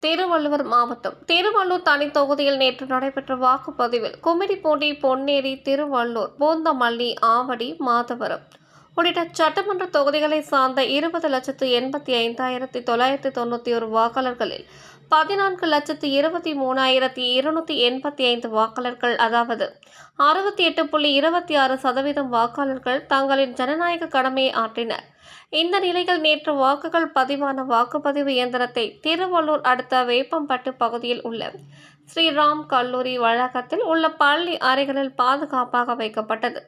திருவள்ளூர் மாவட்டம் திருவள்ளூர் தனி தொகுதியில் நேற்று நடைபெற்ற வாக்குப்பதிவில் கும்மிடிப்பூண்டி, பொன்னேரி, திருவள்ளூர், பூந்தமல்லி, ஆவடி, மாதவரம் உள்ளிட்ட சட்டமன்ற தொகுதிகளை சார்ந்த 20,85,991 வாக்காளர்களில் 14,23,285 வாக்காளர்கள், அதாவது 68.26% வாக்காளர்கள் தங்களின் ஜனநாயக கடமையை ஆற்றினர். இந்த நிலையில் நேற்று வாக்குகள் பதிவான வாக்குப்பதிவு இயந்திரத்தை திருவள்ளூர் அடுத்த வேப்பம்பட்டு பகுதியில் உள்ள ஸ்ரீராம் கல்லூரி வளாகத்தில் உள்ள பள்ளி அறைகளில் பாதுகாப்பாக வைக்கப்பட்டது.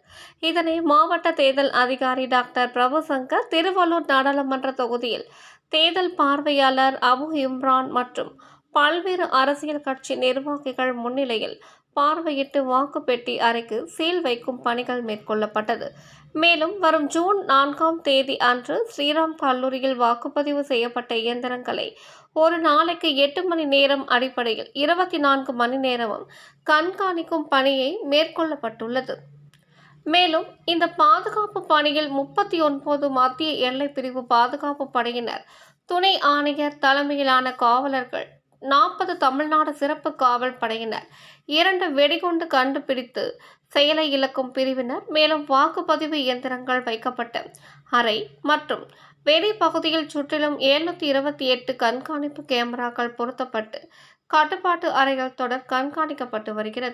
இதனை மாவட்ட தேர்தல் அதிகாரி டாக்டர் பிரபுசங்கர், திருவள்ளூர் நாடாளுமன்ற தொகுதியில் தேர்தல் பார்வையாளர் அபு இம்ரான் மற்றும் பல்வேறு அரசியல் கட்சி நிர்வாகிகள் முன்னிலையில் பார்வையிட்டு வாக்குப்பெட்டி அறைக்கு சீல் வைக்கும் பணிகள் மேற்கொள்ளப்பட்டது. மேலும் வரும் ஜூன் 4ஆம் தேதி அன்று ஸ்ரீராம் கல்லூரியில் வாக்குப்பதிவு செய்யப்பட்ட இயந்திரங்களை ஒரு நாளைக்கு 8 மணி நேரம் அடிப்படையில் 24 மணி நேரமும் கண்காணிக்கும் பணியை மேற்கொள்ளப்பட்டுள்ளது. மேலும் இந்த பாதுகாப்பு பணியில் 39 மத்திய எல்லை பிரிவு பாதுகாப்பு படையினர், துணை ஆணையர் தலைமையிலான காவலர்கள், 40 தமிழ்நாடு சிறப்பு காவல் படையினர், 2 வெடிகுண்டு கண்டுபிடித்து செயலை இழக்கும் பிரிவினர், மேலும் வாக்குப்பதிவு இயந்திரங்கள் வைக்கப்பட்ட அறை மற்றும் வெளி பகுதியில் சுற்றிலும் 728 கண்காணிப்பு கேமராக்கள் பொருத்தப்பட்டு கட்டுப்பாட்டு அறைகள் தொடர் கண்காணிக்கப்பட்டு வருகிறது.